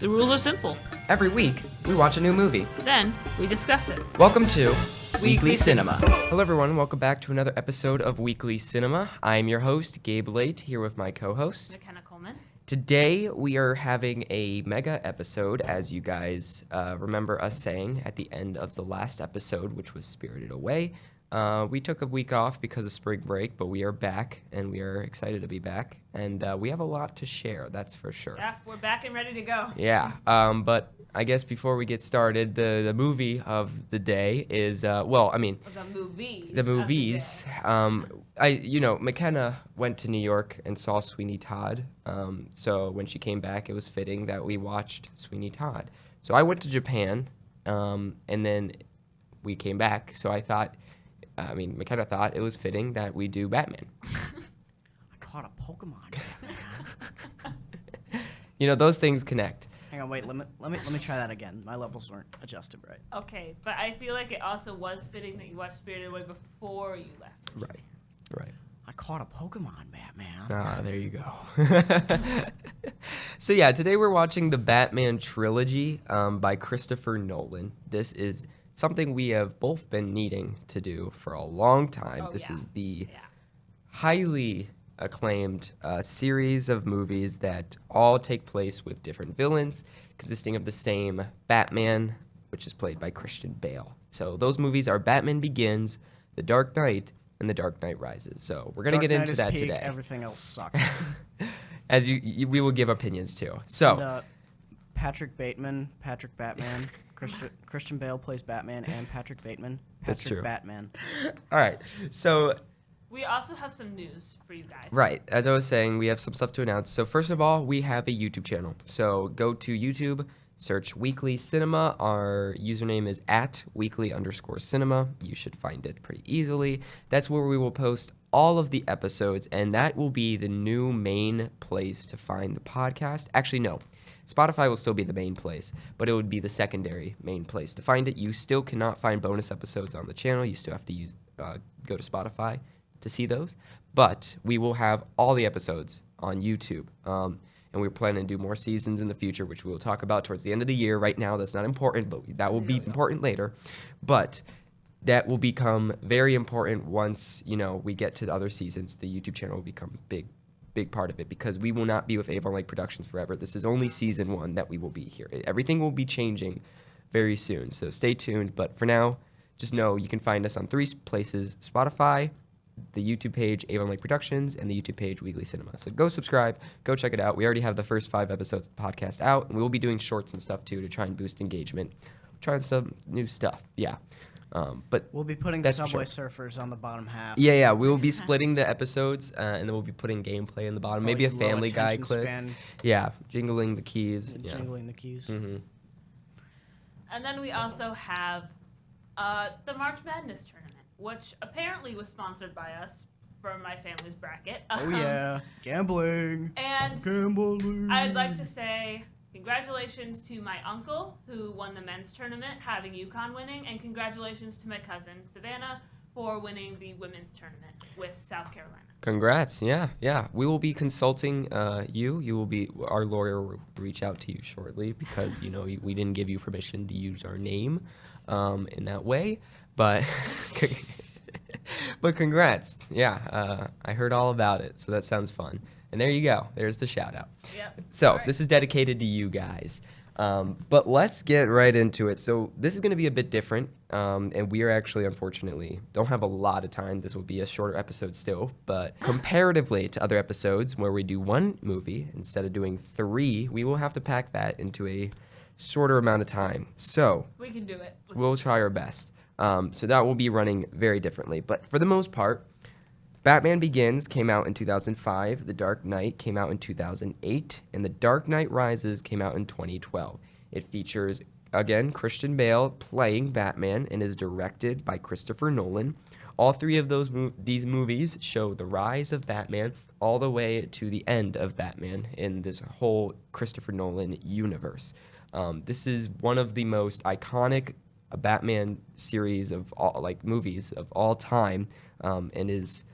The rules are simple. Every week, we watch a new movie. Then, we discuss it. Welcome to Weekly Cinema. Hello everyone, welcome back to another episode of Weekly Cinema. I'm your host, Gabe Late, here with my co-host. McKenna Coleman. Today, we are having a mega episode, as you guys remember us saying at the end of the last episode, which was Spirited Away. We took a week off because of spring break, but we are back, and we are excited to be back. And we have a lot to share, that's for sure. Yeah, we're back and ready to go. Yeah, but I guess before we get started, the movie of the day is, The movies. McKenna went to New York and saw Sweeney Todd. So when she came back, it was fitting that we watched Sweeney Todd. So I went to Japan, and then we came back. So McKenna thought it was fitting that we do Batman. I caught a Pokemon, Batman. Those things connect. Hang on, wait. Let me try that again. My levels weren't adjusted right. Okay, but I feel like it also was fitting that you watched Spirited Away before you left. Right. I caught a Pokemon, Batman. Ah, there you go. So yeah, today we're watching the Batman Trilogy by Christopher Nolan. This is something we have both been needing to do for a long time. This is the highly acclaimed series of movies that all take place with different villains, consisting of the same Batman, which is played by Christian Bale. So those movies are Batman Begins, The Dark Knight, and The Dark Knight Rises. So we're going to get into that today. Everything else sucks. As we will give opinions too. So and, Patrick Batman, Christian Bale plays Batman, and Patrick Bateman, That's true. Batman. All right. So we also have some news for you guys. right. As I was saying, we have some stuff to announce. So first of all, we have a YouTube channel. So go to YouTube, search Weekly Cinema. Our username is @weekly_cinema. You should find it pretty easily. That's where we will post all of the episodes, and that will be the new main place to find the podcast. Actually, no. Spotify will still be the main place, but it would be the secondary main place to find it. You still cannot find bonus episodes on the channel. You still have to go to Spotify to see those. But we will have all the episodes on YouTube. And we're planning to do more seasons in the future, which we will talk about towards the end of the year. Right now, that's not important, but that will be important later. But that will become very important once, we get to the other seasons. The YouTube channel will become big part of it, because we will not be with Avon Lake Productions forever. This is only season 1 that we will be here. Everything will be changing very soon, so stay tuned. But for now, just know you can find us on 3 places: Spotify, the YouTube page Avon Lake Productions, and the YouTube page Weekly Cinema. So go subscribe, go check it out. We already have the first 5 episodes of the podcast out, and we will be doing shorts and stuff too to try and boost engagement. Trying some new stuff, yeah. But we'll be putting Subway Surfers on the bottom half. Yeah. We will be splitting the episodes, and then we'll be putting gameplay in the bottom. Maybe a Family Guy clip. Span. Yeah, jingling the keys. Jingling the keys. Mm-hmm. And then we also have the March Madness tournament, which apparently was sponsored by us for my family's bracket. Oh yeah, gambling. And gambling. I'd like to say congratulations to my uncle, who won the men's tournament, having UConn winning, and congratulations to my cousin, Savannah, for winning the women's tournament with South Carolina. Congrats, yeah. We will be consulting you. Our lawyer will reach out to you shortly, because, we didn't give you permission to use our name in that way, but but congrats. Yeah, I heard all about it, so that sounds fun. And there you go. There's the shout out. Yep. So This is dedicated to you guys. But let's get right into it. So this is going to be a bit different. And we are actually, unfortunately, don't have a lot of time. This will be a shorter episode still. But comparatively to other episodes where we do 1 movie instead of doing 3, we will have to pack that into a shorter amount of time. So we can do it. We'll try our best. So that will be running very differently. But for the most part, Batman Begins came out in 2005, The Dark Knight came out in 2008, and The Dark Knight Rises came out in 2012. It features, again, Christian Bale playing Batman and is directed by Christopher Nolan. All 3 of these movies show the rise of Batman all the way to the end of Batman in this whole Christopher Nolan universe. This is one of the most iconic Batman series of movies of all time, and is,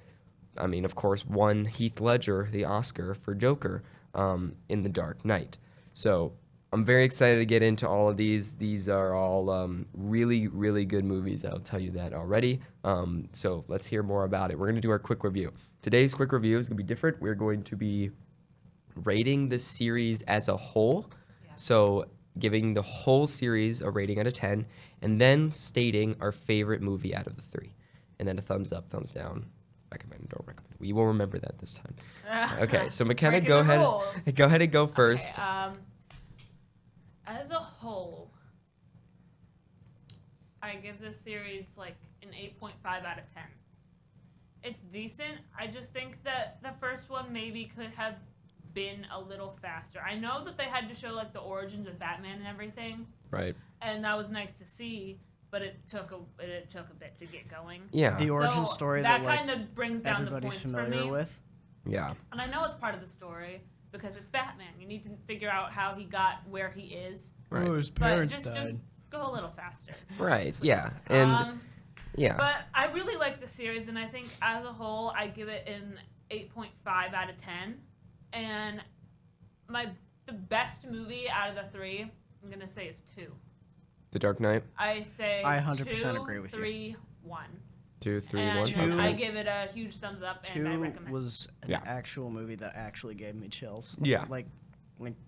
of course, won Heath Ledger the Oscar for Joker in The Dark Knight. So I'm very excited to get into all of these. These are all really, really good movies. I'll tell you that already. So let's hear more about it. We're going to do our quick review. Today's quick review is going to be different. We're going to be rating this series as a whole. Yeah. So giving the whole series a rating out of 10, and then stating our favorite movie out of the 3. And then a thumbs up, thumbs down. Recommend, don't recommend. We will remember that this time. Okay, so McKenna, Breaking go the ahead. rules. Go ahead and go first. Okay, as a whole, I give this series like an 8.5 out of 10. It's decent. I just think that the first one maybe could have been a little faster. I know that they had to show like the origins of Batman and everything, Right. and that was nice to see, but it took a bit to get going. Yeah. The origin So story that that like, kind of brings down the everybody's points for familiar me. with. Yeah. And I know it's part of the story because it's Batman. You need to figure out how he got where he is. Right. Oh, his But parents just died. go a little faster. Right. Yeah. And yeah. But I really like the series, and I think as a whole, I give it an 8.5 out of 10. And the best movie out of the 3, I'm gonna say is 2. The Dark Knight. I say I 100% 2, agree with you. 3, 1. 2, 3, And 1. Two- I give it a huge thumbs up, and I 2 recommend. was an Yeah. actual movie that actually gave me chills. Yeah. Like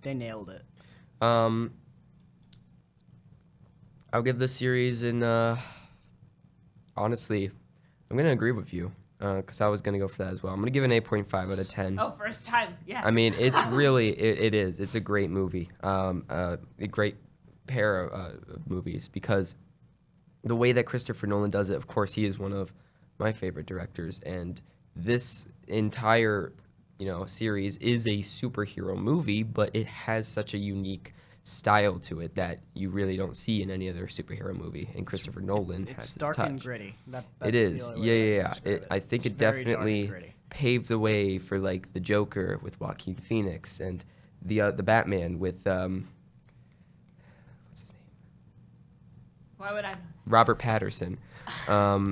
they nailed it. I'll give this series an. Honestly, I'm gonna agree with you because I was gonna go for that as well. I'm gonna give it an 8.5 out of 10. Oh, first time, yes. I mean, it's really it is. It's a great movie. A great pair of movies because the way that Christopher Nolan does it. Of course, he is one of my favorite directors, and this entire series is a superhero movie, but it has such a unique style to it that you really don't see in any other superhero movie. And Christopher Nolan has It's his dark touch. and gritty. That's It the is. only way I Yeah. can describe I think It's it very dark and definitely gritty. paved the way for like the Joker with Joaquin Phoenix and the Batman with what's his name? Why would I? Robert Patterson. Yeah,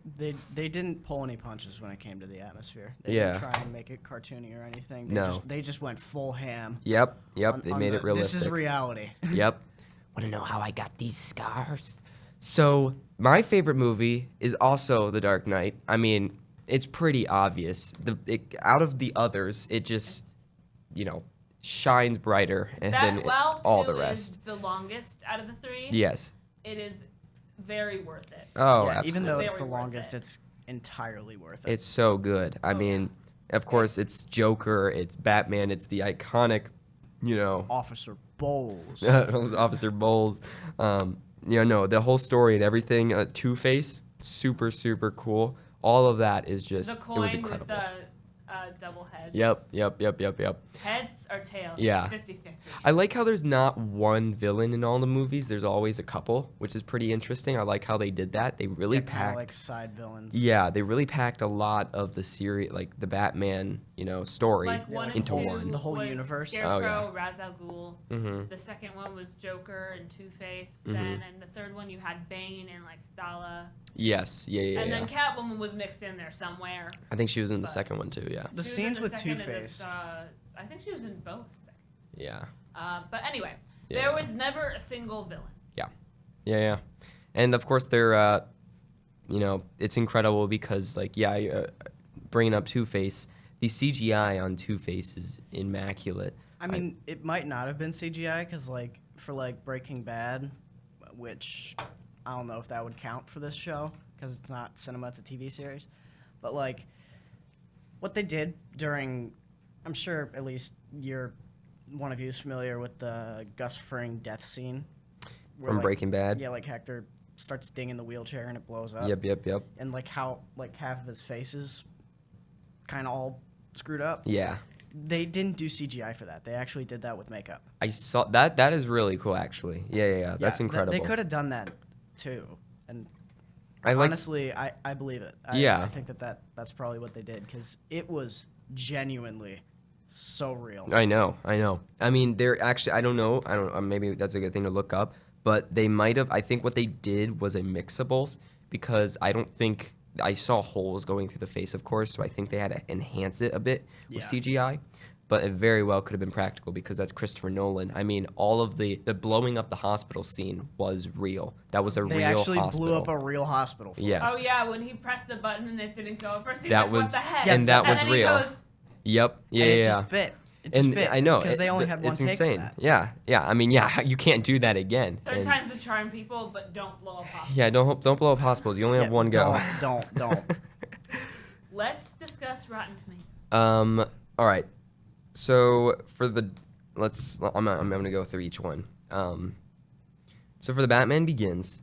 they didn't pull any punches when it came to the atmosphere. They Yeah. didn't try and make it cartoony or anything. No. They just went full ham. Yep. on- They on made the, it realistic. This is reality. Yep. Want to know how I got these scars? So my favorite movie is also The Dark Knight. I mean, it's pretty obvious. Out of the others, it just shines brighter than all the Two rest. is the longest out of the 3. Yes. It is very worth it. Oh, Yeah, absolutely. even though it's Very the worth longest, it. it's entirely worth it. It's so good. I mean, of course, it's Joker, it's Batman, it's the iconic, Officer Bowles. Officer Bowles. The whole story and everything. Two-Face, super, super cool. All of that is just, The it was coin with incredible. the double heads. Yep. Heads or tails? Yeah. It's 50-50. I like how there's not one villain in all the movies. There's always a couple, which is pretty interesting. I like how they did that. They really Yeah, kinda packed. like side villains. Yeah, they really packed a lot of the series, like the Batman, story Like 1 and into 2 one. The whole was universe. Scarecrow, Oh, Ra's al Ghul. Mm-hmm. The second one was Joker and Two-Face. Mhm. Then, and the third one you had Bane and like Thala. Yes, yeah. And then Catwoman was mixed in there somewhere. I think she was in the but- second one too. Yeah. The She was scenes in with second and Two-Face. I think she was in both. Yeah. But anyway, Yeah. there was never a single villain. Yeah. And of course, they're, it's incredible because, bringing up Two-Face, the CGI on Two-Face is immaculate. I mean, it might not have been CGI because, for Breaking Bad, which I don't know if that would count for this show because it's not cinema; it's a TV series. But what they did during, I'm sure at least one of you is familiar with the Gus Fring death scene From Breaking Bad? Yeah, Hector starts dinging the wheelchair and it blows up. Yep. And how half of his face is kind of all screwed up. Yeah. They didn't do CGI for that. They actually did that with makeup. I saw that. That is really cool, actually. Yeah. That's incredible. They could have done that too. And I like. honestly, I believe it. Yeah. I think that's probably what they did because it was genuinely so real. I know. I mean, they're actually. I don't know. Maybe that's a good thing to look up. But they might have. I think what they did was a mix of both because I don't think I saw holes going through the face, of course. So I think they had to enhance it a bit with Yeah. CGI. but it very well could have been practical because that's Christopher Nolan. I mean, all of the blowing up the hospital scene was real. That was a They real actually hospital. blew up a real hospital. Yes. Oh yeah, when he pressed the button and it didn't go. At first he That was like, was- what the heck? Yeah, and that was then real. He goes, Yep. Yeah. And it yeah. just fit. It just And fit. I know because they only had one it's take insane. for that. Yeah. Yeah. I mean, yeah, you can't do that again. third And- time's the charm, people, but don't blow up hospitals. Yeah. Don't blow up hospitals. You only have one go. Don't. Let's discuss Rotten Tomatoes. All right. So for the I'm gonna go through each one. So for the Batman Begins,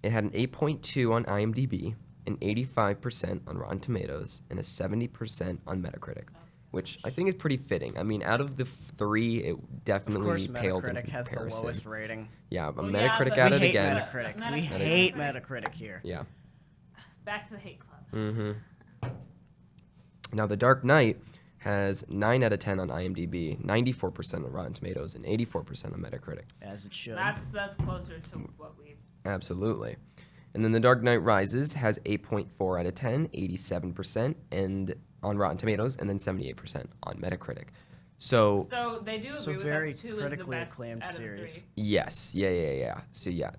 it had an 8.2 on IMDb, an 85% on Rotten Tomatoes, and a 70% on Metacritic, which I think is pretty fitting. I mean, out of the three, it definitely Of course, paled in Metacritic has the comparison. lowest rating. Yeah, but Well, yeah, Metacritic but at We it hate again. Metacritic. We Metacritic. hate Metacritic here. Yeah. Back to the hate club. Mm-hmm. Now, The Dark Knight has 9 out of 10 on IMDb, 94% on Rotten Tomatoes, and 84% on Metacritic. As it should. That's closer to what we. Absolutely. And then The Dark Knight Rises has 8.4 out of 10, 87% and on Rotten Tomatoes, and then 78% on Metacritic. So So they do agree So with very us. 2 is the critically best acclaimed out of the series. 3. yes, yeah. So yeah,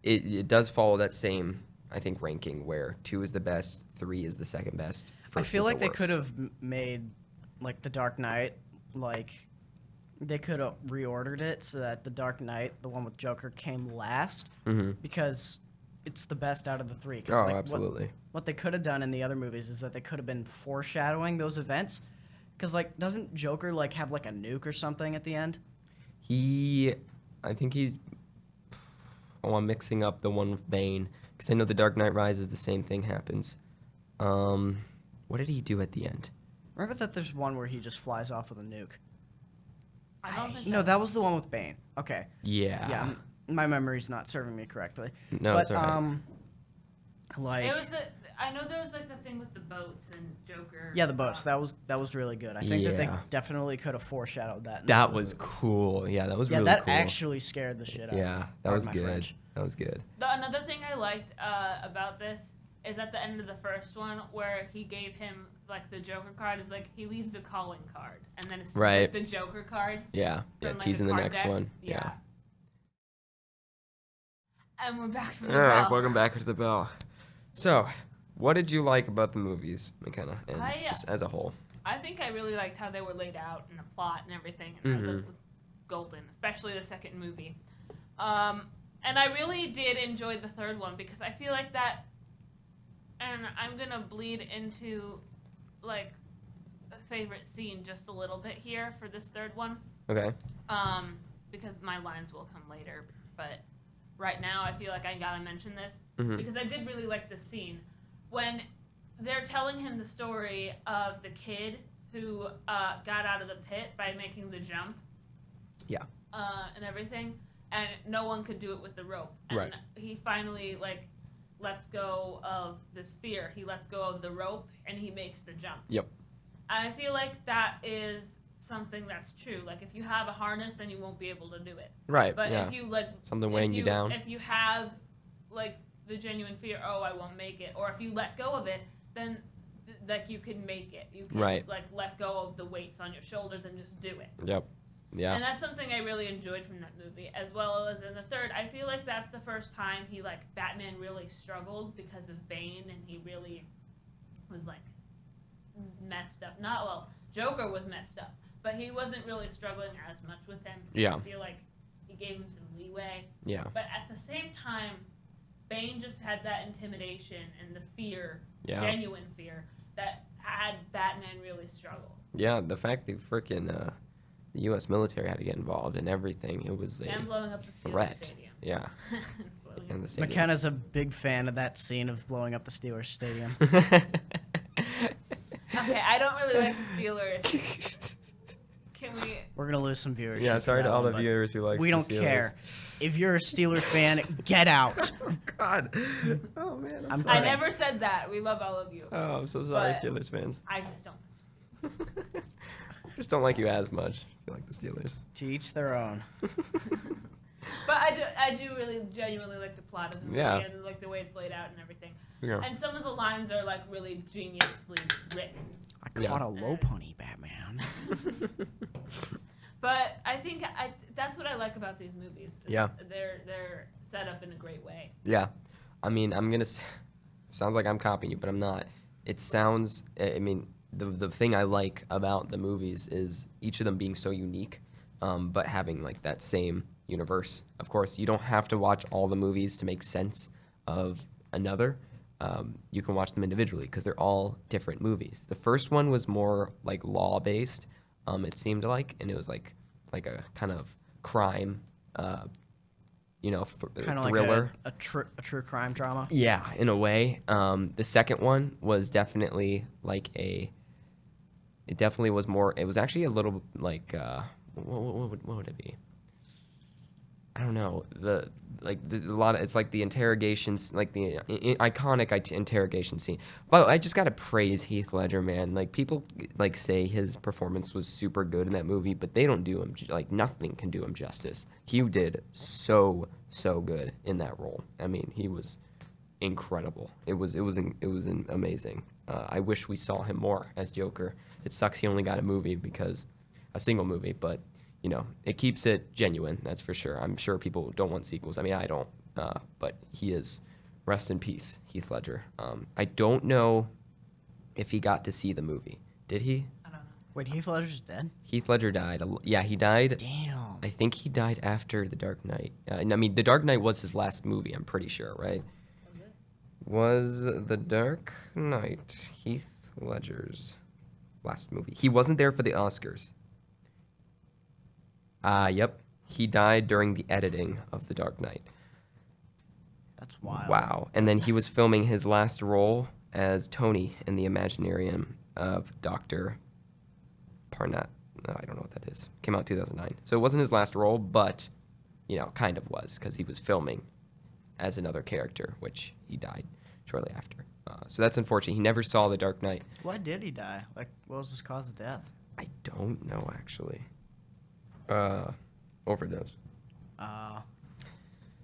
it does follow that same, I think, ranking where 2 is the best, 3 is the second best. I First feel is like the they worst. could have made like the Dark Knight, like they could have reordered it so that the Dark Knight, the one with Joker, came last Mhm. because it's the best out of the 3. 'Cause, Oh, like, absolutely. What they could have done in the other movies is that they could have been foreshadowing those events. Because like, doesn't Joker like have like a nuke or something at the end? I'm mixing up the one with Bane because I know The Dark Knight Rises, the same thing happens. What did he do at the end? Remember that there's one where he just flies off with a nuke. I don't think. No, that was the one with Bane. Okay. Yeah. Yeah, my memory's not serving me correctly. No, but it's all right. like It was the. I know there was like the thing with the boats and Joker. yeah, the boats. That was really good. I think that they Yeah. definitely could have foreshadowed that. in the That other was movies. cool. Yeah, that was Yeah, really that cool. actually scared the shit out of me. Yeah, that Pardon was my good. French. That was good. Another thing I liked about this is at the end of the first one where he gave him like the Joker card is like he leaves the calling card and then it's just, Right. like, the Joker card. Yeah, yeah. from, like, Teasing the card next deck. one. Yeah. And we're back from the Ah, bell. welcome back to the bell. So, what did you like about the movies, McKenna, and just as a whole? I think I really liked how they were laid out and the plot and everything. And that was golden, especially the second movie. And I really did enjoy the third one because I feel like that, and I'm gonna bleed into like a favorite scene just a little bit here for this third one. Okay. Because my lines will come later, but right now I feel like I gotta mention this Mhm. because I did really like this scene when they're telling him the story of the kid who got out of the pit by making the jump. Yeah. And everything, and no one could do it with the rope. And Right. he finally lets go of this fear. He lets go of the rope and he makes the jump. Yep. And I feel like that is something that's true. Like if you have a harness, then you won't be able to do it. Right. But yeah. if you Something weighing you down. if you have like the genuine fear, oh, I won't make it, or if you let go of it, then like you can make it. You can Right. like let go of the weights on your shoulders and just do it. Yep. Yeah. And that's something I really enjoyed from that movie, as well as in the third. I feel like that's the first time Batman really struggled because of Bane, and he really was messed up. Joker was messed up, but he wasn't really struggling as much with him. Yeah. I feel like he gave him some leeway. Yeah. But at the same time, Bane just had that intimidation and the fear, Yeah. genuine fear, that had Batman really struggle. Yeah. The fact that freaking the U.S. military had to get involved in everything, it was a And blowing up the Steelers threat. Stadium. Yeah. Blowing up And the stadium. McKenna's a big fan of that scene of blowing up the Steelers stadium. Okay, I don't really like the Steelers. Can we? We're gonna lose some viewers. Yeah, sorry to all the viewers who like. We don't care. If you're a Steelers fan, get out. Oh God. Oh man. I'm I kidding. never said that. We love all of you. Oh, I'm so sorry, But- Steelers fans. I just don't. Just don't like you as much. I feel like the Steelers. To each their own. But I do really genuinely like the plot of the movie Yeah. and like the way it's laid out and everything. Yeah. And some of the lines are like really geniusly written. I Yeah. Caught a low pony, Batman. But I think that's what I like about these movies. Yeah. They're set up in a great way. Yeah. I mean, sounds like I'm copying you, but I'm not. It sounds, I mean, the thing I like about the movies is each of them being so unique, but having like that same universe. Of course, you don't have to watch all the movies to make sense of another. You can watch them individually because they're all different movies. The first one was more like law based, it seemed like, and it was like a kind of crime, Kind of thriller. like a true crime drama. Yeah, in a way. The second one was definitely like it definitely was more. It was actually a little like what would it be? I don't know. A lot of it's like the interrogations, like the iconic interrogation scene. But I just gotta praise Heath Ledger, man. Like people like say his performance was super good in that movie, but they don't do him like nothing can do him justice. He did so good in that role. I mean, he was incredible. It was amazing. I wish we saw him more as Joker. It sucks he only got a single movie, but it keeps it genuine, that's for sure. I'm sure people don't want sequels. I mean, I don't, but he is, rest in peace, Heath Ledger. I don't know if he got to see the movie. Did he? I don't know. Wait, Heath Ledger's dead? Heath Ledger died. Yeah, he died. Damn. I think he died after The Dark Knight. I mean, The Dark Knight was his last movie, I'm pretty sure, right? Was The Dark Knight Heath Ledger's last movie? He wasn't there for the Oscars. Yep. He died during the editing of The Dark Knight. That's wild. Wow. And then he was filming his last role as Tony in the Imaginarium of Dr. Parnat. No, I don't know what that is. Came out in 2009. So it wasn't his last role, but, kind of was because he was filming as another character, which he died shortly after. So that's unfortunate. He never saw The Dark Knight. Why did he die? Like, what was his cause of death? I don't know, actually. Overdose.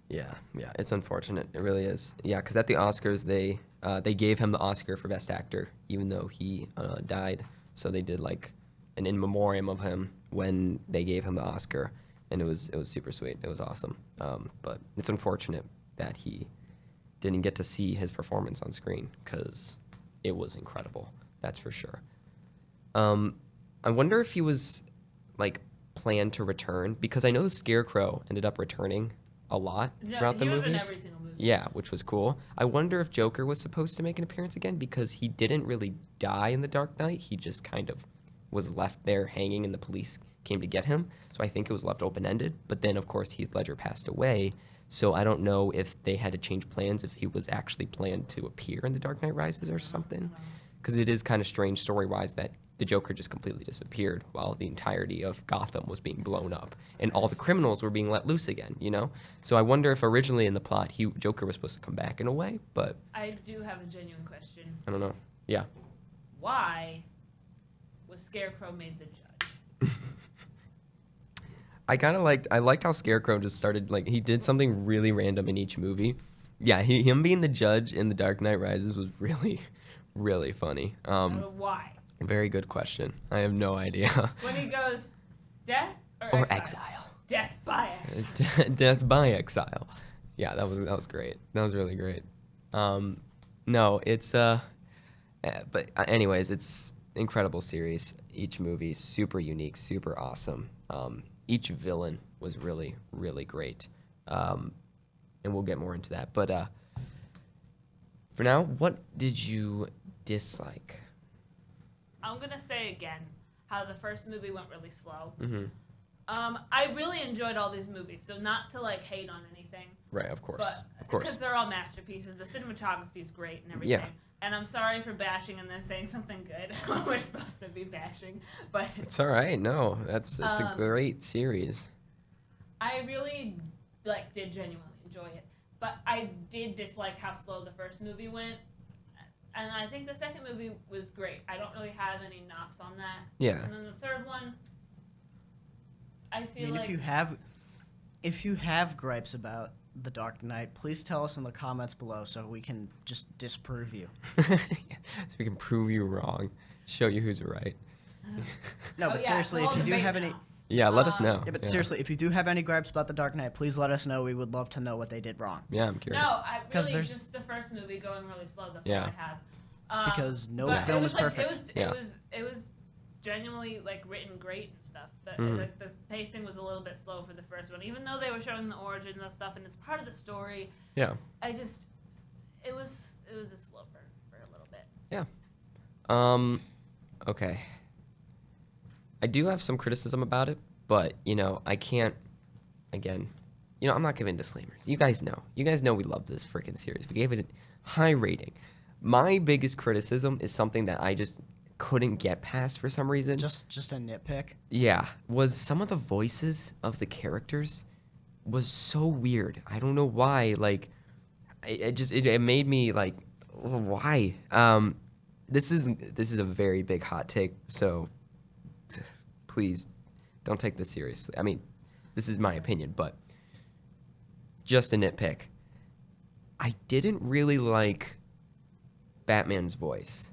Yeah, it's unfortunate. It really is. Yeah, because at the Oscars, they gave him the Oscar for Best Actor, even though he died. So they did like an in memoriam of him when they gave him the Oscar, and it was super sweet. It was awesome. But it's unfortunate that he didn't get to see his performance on screen because it was incredible. That's for sure. I wonder if he was like planned to return because I know the Scarecrow ended up returning a lot throughout the movies. He was in every single movie. Yeah, which was cool. I wonder if Joker was supposed to make an appearance again because he didn't really die in The Dark Knight. He just kind of was left there hanging and the police came to get him. So I think it was left open-ended. But then, of course, Heath Ledger passed away. So I don't know if they had to change plans, if he was actually planned to appear in The Dark Knight Rises or something. Because it is kind of strange story-wise that the Joker just completely disappeared while the entirety of Gotham was being blown up and all the criminals were being let loose again, So I wonder if originally in the plot Joker was supposed to come back in a way, but I do have a genuine question. I don't know. Yeah. Why was Scarecrow made the judge? I liked how Scarecrow just started, like, he did something really random in each movie. Yeah, him being the judge in The Dark Knight Rises was really, really funny. Why? Very good question. I have no idea. When he goes, death Or exile? exile. Death by exile. Death by exile. Yeah, that was great. That was really great. No, it's but anyways, it's incredible series. Each movie super unique, super awesome. Each villain was really, really great. And we'll get more into that. But for now, what did you dislike? I'm gonna say again how the first movie went really slow. Mm-hmm. I really enjoyed all these movies, so not to like hate on anything. Right, of course. But Of course. because they're all masterpieces, the cinematography is great and everything. Yeah. And I'm sorry for bashing and then saying something good. We're supposed to be bashing, but It's all right. No, it's a great series. I really did genuinely enjoy it. But I did dislike how slow the first movie went. And I think the second movie was great. I don't really have any knocks on that. Yeah. And then the third one, I feel I mean, like if you have gripes about The Dark Knight, please tell us in the comments below so we can just disprove you. So we can prove you wrong. show you who's right. No, but yeah, seriously, we'll if you do debate have any, now. Yeah, let us know. yeah, but seriously, if you do have any gripes about The Dark Knight, please let us know. We would love to know what they did wrong. Yeah, I'm curious. No, I 'Cause really there's- just the first movie going really slow. That's Yeah. all I have. Because no but film it was is like, perfect. Yeah. It was genuinely like written great and stuff, but Mhm. like the pacing was a little bit slow for the first one, even though they were showing the origins and stuff, and it's part of the story. Yeah. It was a slow burn for a little bit. Okay. I do have some criticism about it, but I can't. Again, I'm not giving disclaimers. You guys know we love this freaking series. We gave it a high rating. My biggest criticism is something that I just couldn't get past for some reason. Just a nitpick. Yeah, was some of the voices of the characters was so weird. I don't know why. Like, it made me like, why? This is a very big hot take, so please don't take this seriously. I mean, this is my opinion, but just a nitpick. I didn't really like Batman's voice,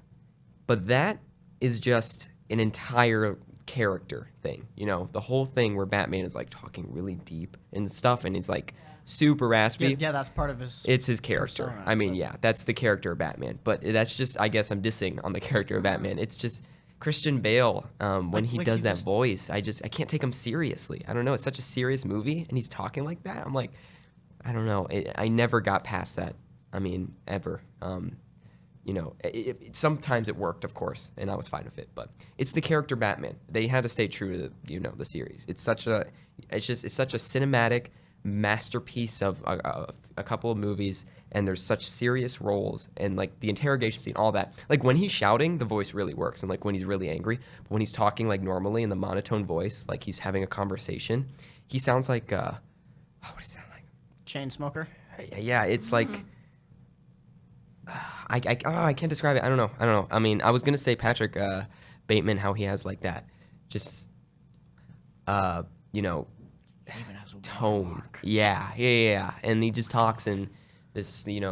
but that is just an entire character thing. The whole thing where Batman is like talking really deep and stuff, and he's like super raspy. Yeah, that's part of his. It's his character. persona, I mean, but- yeah, that's the character of Batman. But that's just, I guess I'm dissing on the character of Batman. It's just Christian Bale, when he Like does you that just- voice, I can't take him seriously. I don't know. It's such a serious movie, and he's talking like that. I'm like, I don't know. I never got past that. I mean, ever. Sometimes it worked, of course, and I was fine with it. But it's the character Batman. They had to stay true to the series. It's such a cinematic masterpiece of a couple of movies, and there's such serious roles, and like the interrogation scene, all that. Like when he's shouting, the voice really works, and like when he's really angry. But when he's talking like normally in the monotone voice, like he's having a conversation, he sounds like what does he sound like? Chain smoker. Yeah, it's like I can't describe it. I don't know. I mean, I was gonna say Patrick Bateman, how he has like that, just Even has a tone. watermark. Yeah, and he just talks in this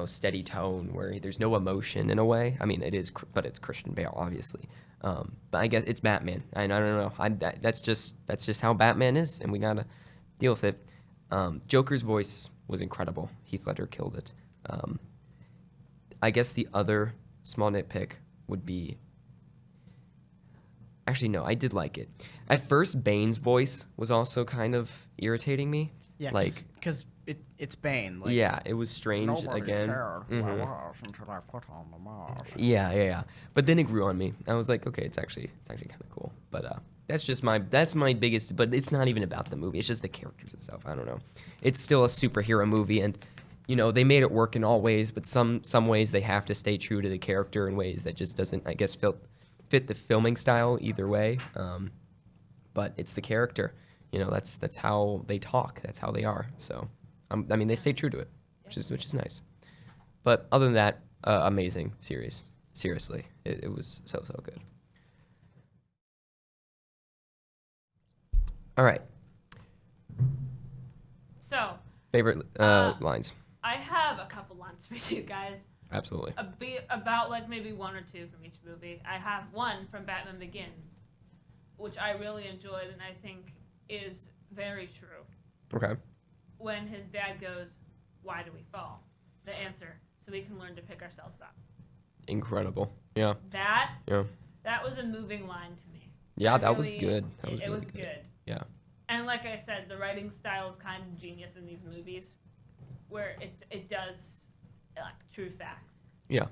steady tone where there's no emotion in a way. I mean, it is, but it's Christian Bale, obviously. But I guess it's Batman. I don't know. That's just how Batman is, and we gotta deal with it. Joker's voice was incredible. Heath Ledger killed it. I guess the other small nitpick would be. Actually, no, I did like it. At first, Bane's voice was also kind of irritating me. Yeah, like, because it's Bane. Like, yeah, it was strange nobody again. cared who I Mhm. was until I put on the mask. Yeah. But then it grew on me. I was like, okay, it's actually kind of cool. But that's my biggest. But it's not even about the movie. It's just the characters itself. I don't know. It's still a superhero movie, and they made it work in all ways. But some ways they have to stay true to the character in ways that just doesn't, I guess, fit the filming style either way. But it's the character. That's how they talk. That's how they are. So, I mean, they stay true to it, which is nice. But other than that, amazing series. Seriously, it was so good. All right, So favorite lines. I have a couple lines for you guys. Absolutely. About like maybe one or two from each movie. I have one from Batman Begins, which I really enjoyed and I think is very true. Okay. When his dad goes, "Why do we fall?" The answer, so we can learn to pick ourselves up. Incredible. Yeah. That was a moving line to me. Yeah, I that was really- good. That It was really was good. good. Yeah. And like I said, the writing style is kind of genius in these movies, where it does like true facts. Yeah.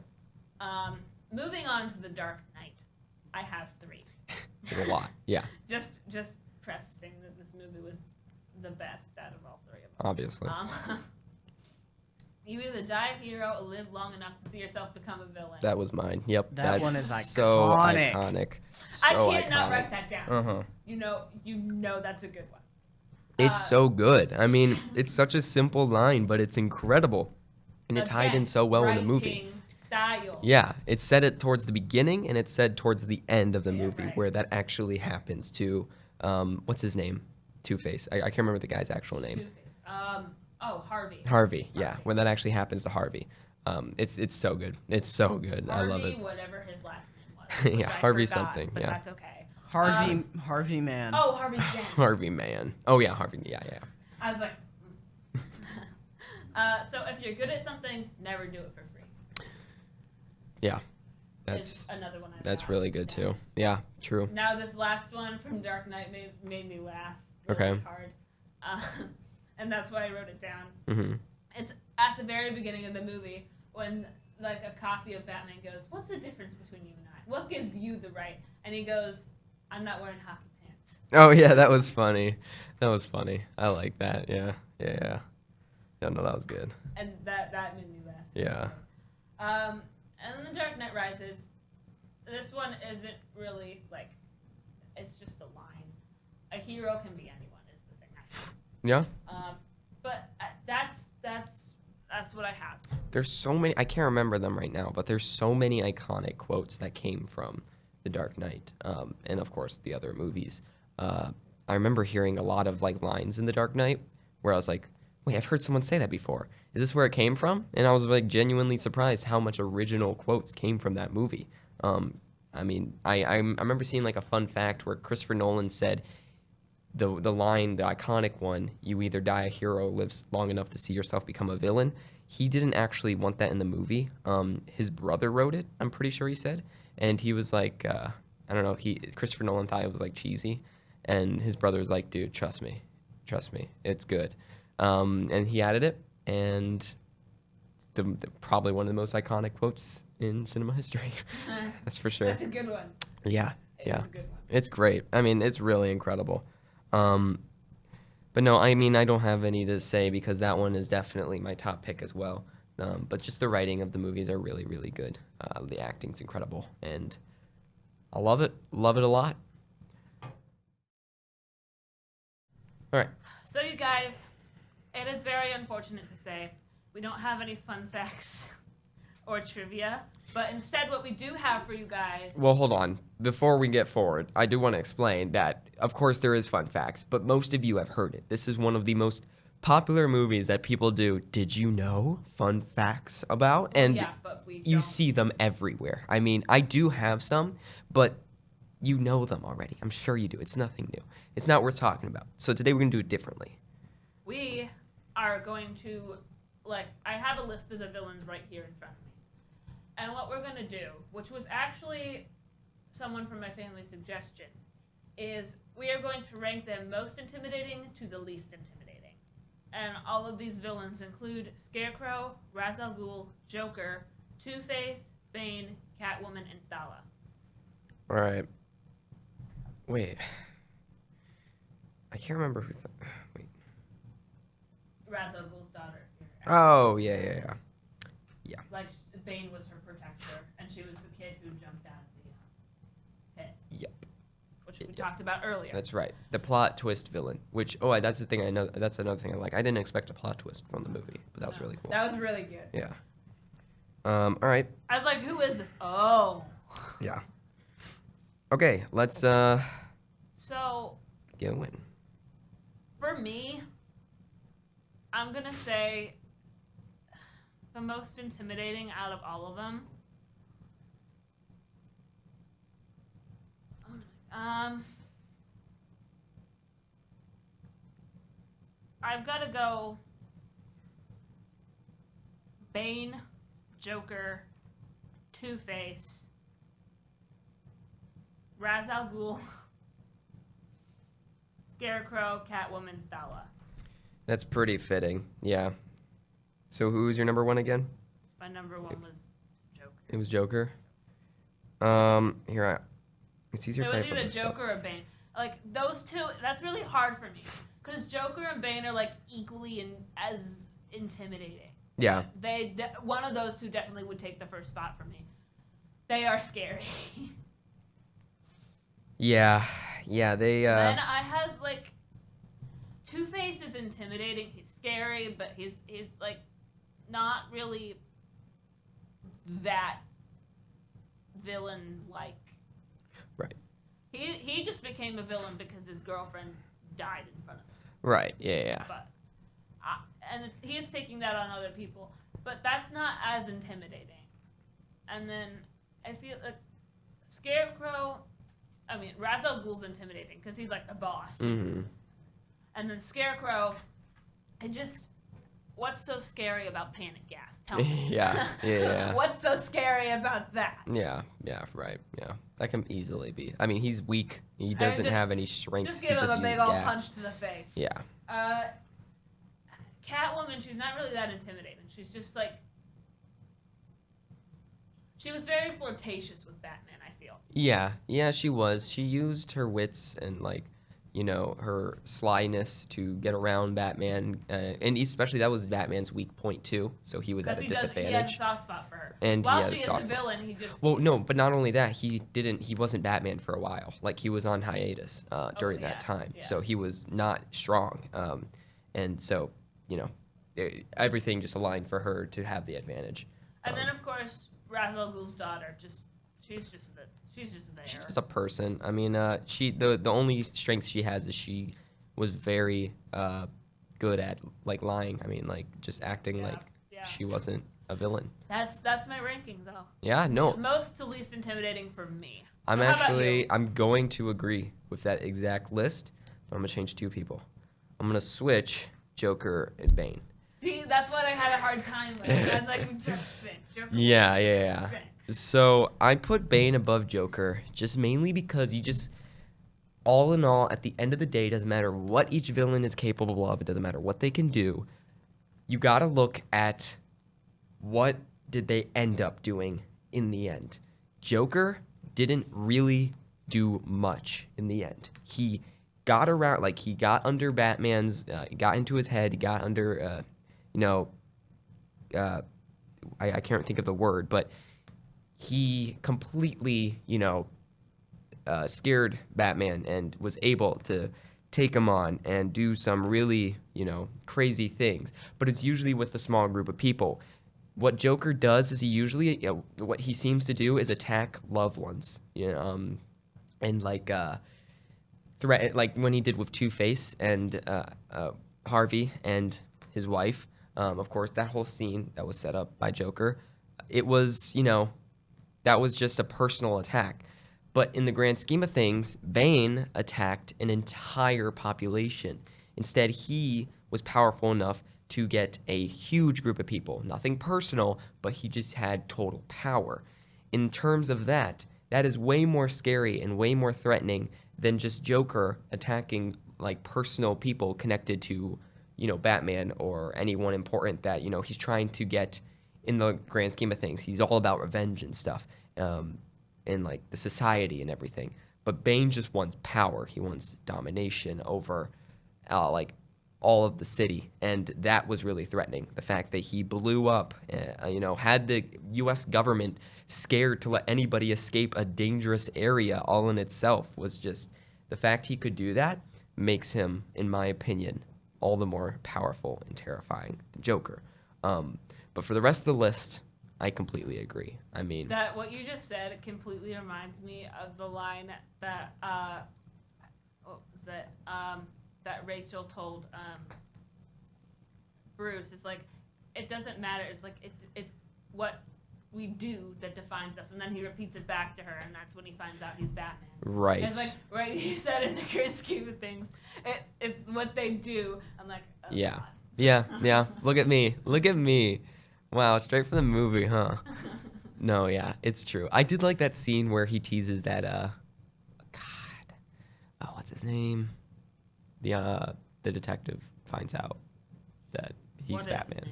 Moving on to The Dark Knight, I have three. There's a lot. Yeah. Just prefacing that this movie was the best out of all three of them. Obviously. You either die a hero or live long enough to see yourself become a villain. That was mine. Yep. That that's one is so iconic. iconic. I So can't not iconic. write that down. Uh-huh. You know that's a good one. It's so good. I mean, it's such a simple line, but it's incredible. And it tied in Again, so well in the movie. writing Style. Yeah, it said it towards the beginning and it said towards the end of the Yeah, movie right. where that actually happens to what's his name? Two-Face. I can't remember the guy's actual name. Two-Face. Harvey. Harvey. Yeah, Harvey. when that actually happens to Harvey. It's so good. It's so good. I love it. Whatever his last name was. which Yeah, I Harvey forgot, something, but yeah. that's okay. Harvey Man. Oh, Harvey Dent. Harvey Man. Oh yeah, Harvey. Yeah. I was like, so if you're good at something, never do it for free. Yeah. Is another one. That's got really good down. too. Yeah, true. Now this last one from Dark Knight made me laugh really Okay. hard, and that's why I wrote it down. Mm-hmm. It's at the very beginning of the movie when like a copy of Batman goes, "What's the difference between you and I? What gives you the right?" And he goes, "I'm not wearing hockey pants." Oh yeah, that was funny. That was funny. I like that. Yeah. Yeah, no, that was good. And that made me laugh. So Yeah. hard. And then The Dark Knight Rises. This one isn't really like, it's just a line. A hero can be anyone is the thing. I think. Yeah. But that's what I have. There's so many. I can't remember them right now, but there's so many iconic quotes that came from The Dark Knight, and of course the other movies. I remember hearing a lot of like lines in The Dark Knight where I was like, "Wait, I've heard someone say that before. Is this where it came from?" And I was like genuinely surprised how much original quotes came from that movie. I mean, I remember seeing like a fun fact where Christopher Nolan said the line, the iconic one, "You either die a hero or live long enough to see yourself become a villain." He didn't actually want that in the movie. His brother wrote it, I'm pretty sure he said, and he was like, I don't know, Christopher Nolan thought it was like cheesy, and his brother was like, "Dude, trust me, it's good." And he added it, and probably one of the most iconic quotes in cinema history. That's for sure. That's a good one. Yeah, It's a good one. it's great. I mean, it's really incredible. But no, I mean, I don't have any to say because that one is definitely my top pick as well. But just the writing of the movies are really, really good. The acting's incredible, and I love it a lot. All right. So you guys, it is very unfortunate to say we don't have any fun facts or trivia, but instead what we do have for you guys. Well, hold on. Before we get forward, I do want to explain that, of course, there is fun facts, but most of you have heard it. This is one of the most popular movies that people do. Did you know fun facts about? And yeah, but we you don't. see them everywhere. I mean, I do have some, but you know them already. I'm sure you do. It's nothing new. It's not worth talking about. So today we're going to do it differently. We are going to, I have a list of the villains right here in front of me. And what we're going to do, which was actually someone from my family's suggestion, is we are going to rank them most intimidating to the least intimidating. And all of these villains include Scarecrow, Ra's al Ghul, Joker, Two-Face, Bane, Catwoman, and Thala. All right. Wait. I can't remember who. Wait. Ra's al Ghul's daughter. Oh, yeah. Like, Bane was her protector, and she was the kid who jumped out of the pit. Yep. Which we talked about earlier. That's right. The plot twist villain, which, that's the thing I know. That's another thing I like. I didn't expect a plot twist from the movie, but that was really cool. That was really good. Yeah. All right. I was like, who is this? Oh. Yeah. Okay, let's So, get a win. for me, I'm going to say the most intimidating out of all of them. I've got to go Bane, Joker, Two-Face, Ra's al Ghul, Scarecrow, Catwoman, Thala. That's pretty fitting. Yeah. So who's your number one again? My number one was Joker. It was Joker. It's easier It if I was put either this up. Joker or Bane. Like, those two, that's really hard for me. Because Joker and Bane are, like, equally as intimidating. Yeah. One of those two definitely would take the first spot for me. They are scary. Yeah. They. Then I have, like, Two-Face is intimidating. He's scary, but he's like, not really that villain-like. Right. He just became a villain because his girlfriend died in front of him. Right. Yeah. But and he is taking that on other people, but that's not as intimidating. And then I feel like Scarecrow, I mean, Ra's al Ghul's intimidating because he's like the boss. Mm-hmm. And then Scarecrow, what's so scary about panic gas? Tell me. Yeah. What's so scary about that? Yeah, right. Yeah, that can easily be. I mean, he's weak. He doesn't have any strength. Just He give him a uses big old gas. punch to the face. Yeah. Catwoman, she's not really that intimidating. She's just like, she was very flirtatious with Batman, I feel. Yeah, she was. She used her wits and her slyness to get around Batman, and especially that was Batman's weak point too. So he was at a disadvantage. He had a soft spot for her. And while he had she a is soft a villain, he just. Well, no, but not only that, he wasn't Batman for a while. Like he was on hiatus during that time, so he was not strong, and so everything just aligned for her to have the advantage. And then of course, Ra's al Ghul's daughter, she's just there. She's just a person. I mean, the only strength she has is she was very good at lying. I mean, just acting like she wasn't a villain. That's my ranking though. Yeah, no. Most to least intimidating for me. I'm going to agree with that exact list, but I'm gonna change 2 people. I'm gonna switch Joker and Bane. See, that's what I had a hard time with. I'm like, Joker. Yeah. So I put Bane above Joker just mainly because all in all, at the end of the day, doesn't matter what each villain is capable of, it doesn't matter what they can do, you gotta look at what did they end up doing in the end. Joker didn't really do much in the end. He got around, he got under Batman's, got into his head, he got under, I can't think of the word, but he completely, scared Batman and was able to take him on and do some really, crazy things. But it's usually with a small group of people. What Joker does is what he seems to do is attack loved ones, and threat, like when he did with Two-Face and Harvey and his wife. Of course, that whole scene that was set up by Joker, it was, that was just a personal attack. But in the grand scheme of things, Bane attacked an entire population. Instead, he was powerful enough to get a huge group of people. Nothing personal, but he just had total power. In terms of that is way more scary and way more threatening than just Joker attacking personal people connected to, Batman or anyone important that, he's trying to get in the grand scheme of things. He's all about revenge and stuff. And the society and everything. But Bane just wants power. He wants domination over all of the city, and that was really threatening. The fact that he blew up, had the U.S. government scared to let anybody escape a dangerous area all in itself was just, the fact he could do that makes him, in my opinion, all the more powerful and terrifying than Joker. But for the rest of the list, I completely agree. I mean, that what you just said completely reminds me of the line that what was it? That Rachel told Bruce. It's it doesn't matter. It's what we do that defines us. And then he repeats it back to her, and that's when he finds out he's Batman. Right. And it's right. He said in the grand scheme of things, it's what they do. I'm like, oh, yeah, God. yeah. Look at me. Wow, straight from the movie, huh? No, yeah, it's true. I did like that scene where he teases that, what's his name? The detective finds out that he's Batman.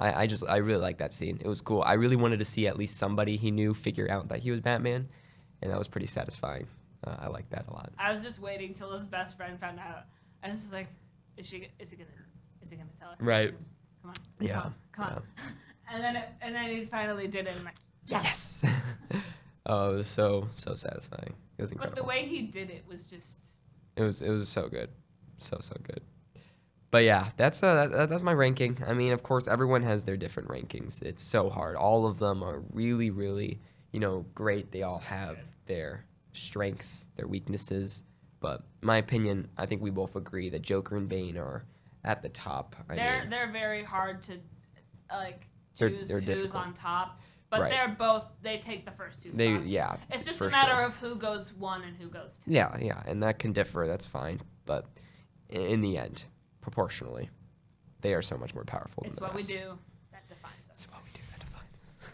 I really like that scene. It was cool. I really wanted to see at least somebody he knew figure out that he was Batman, and that was pretty satisfying. I like that a lot. I was just waiting till his best friend found out. I was like, is he gonna tell her? Right. Come on. Yeah. Come on. And then he finally did it. And I'm like, yes. Oh, it was so satisfying. It was incredible. But the way he did it was just. It was so good, so good. But yeah, that's my ranking. I mean, of course, everyone has their different rankings. It's so hard. All of them are really, really, great. They all have their strengths, their weaknesses. But in my opinion, I think we both agree that Joker and Bane are at the top. They're very hard to choose they're who's difficult. on top. But Right. they take the first two They spots. yeah. It's just for a matter sure. of who goes 1 and who goes 2. Yeah, and that can differ. That's fine, but in the end, proportionally, they are so much more powerful. It's than the what we rest. do that defines us. It's what we do that defines us.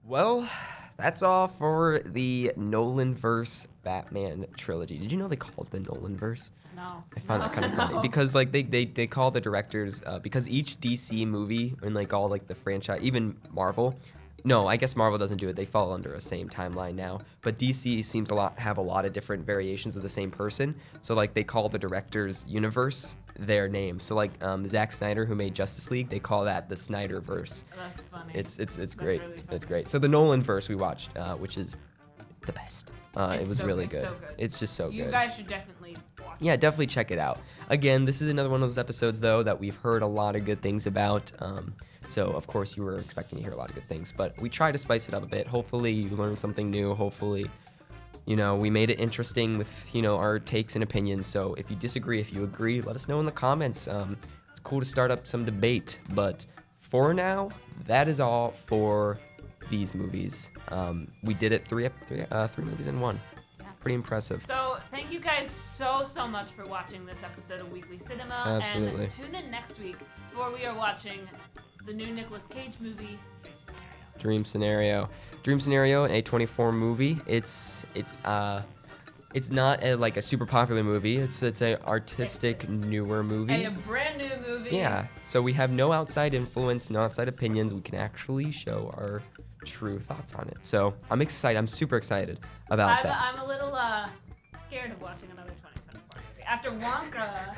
Well, that's all for the Nolan-verse Batman trilogy. Did you know they call it the Nolan-verse? No. I find that kind of funny because like they call the directors because each DC movie and like all like the franchise, even Marvel. No, I guess Marvel doesn't do it. They fall under a same timeline now. But DC seems have a lot of different variations of the same person. So like they call the director's universe their name. So like Zack Snyder, who made Justice League, they call that the Snyderverse. That's funny. It's That's great. really It's funny. great. So the Nolan verse we watched, which is the best. It It's was so really good, good. so good. It's just so You good. guys should definitely watch Yeah, definitely check it out. Again, this is another one of those episodes, though, that we've heard a lot of good things about. So, of course, you were expecting to hear a lot of good things. But we try to spice it up a bit. Hopefully, you learned something new. Hopefully, we made it interesting with, our takes and opinions. So, if you disagree, if you agree, let us know in the comments. It's cool to start up some debate. But for now, that is all for these movies. We did it three movies in one. Yeah. Pretty impressive. So thank you guys so much for watching this episode of Weekly Cinema. Absolutely. And tune in next week where we are watching the new Nicolas Cage movie, Dream Scenario. Dream Scenario, an A24 movie. It's not like a super popular movie. It's a artistic, newer movie. A brand new movie. Yeah. So we have no outside influence, no outside opinions. We can actually show our true thoughts on it. So I'm excited. I'm super excited about that. I'm a little scared of watching another 2024 movie. After Wonka,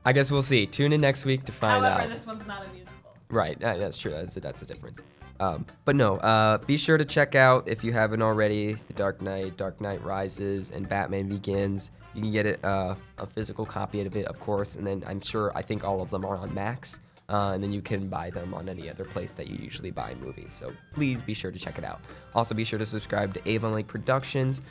I guess we'll see. Tune in next week to find however, out. this one's not a musical. Right, that's true. That's a difference. But no, be sure to check out, if you haven't already, The Dark Knight Rises, and Batman Begins. You can get it a physical copy of it, of course, and then I think all of them are on Max, and then you can buy them on any other place that you usually buy movies. So please be sure to check it out. Also, be sure to subscribe to Avon Lake Productions.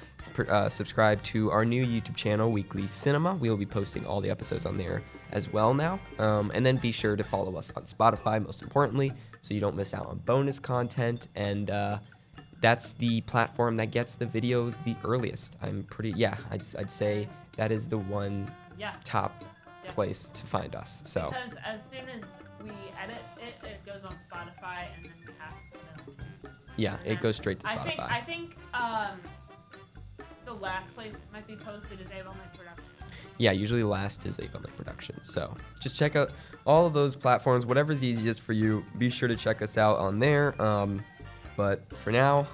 Subscribe to our new YouTube channel, Weekly Cinema. We will be posting all the episodes on there as well now. And then be sure to follow us on Spotify, most importantly, so you don't miss out on bonus content. And that's the platform that gets the videos the earliest. I'd say that is the one top place to find us. So Because as soon as we edit it, it goes on Spotify, and then we have to film. yeah, it goes straight to Spotify. I think the last place it might be posted is Avon Lake Productions. Yeah, usually last is Avon Lake Productions. So just check out all of those platforms, whatever's easiest for you. Be sure to check us out on there. But for now,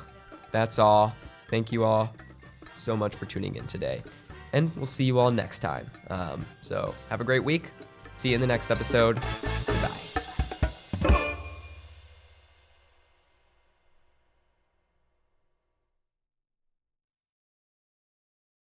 that's all. Thank you all so much for tuning in today. And we'll see you all next time. So have a great week. See you in the next episode.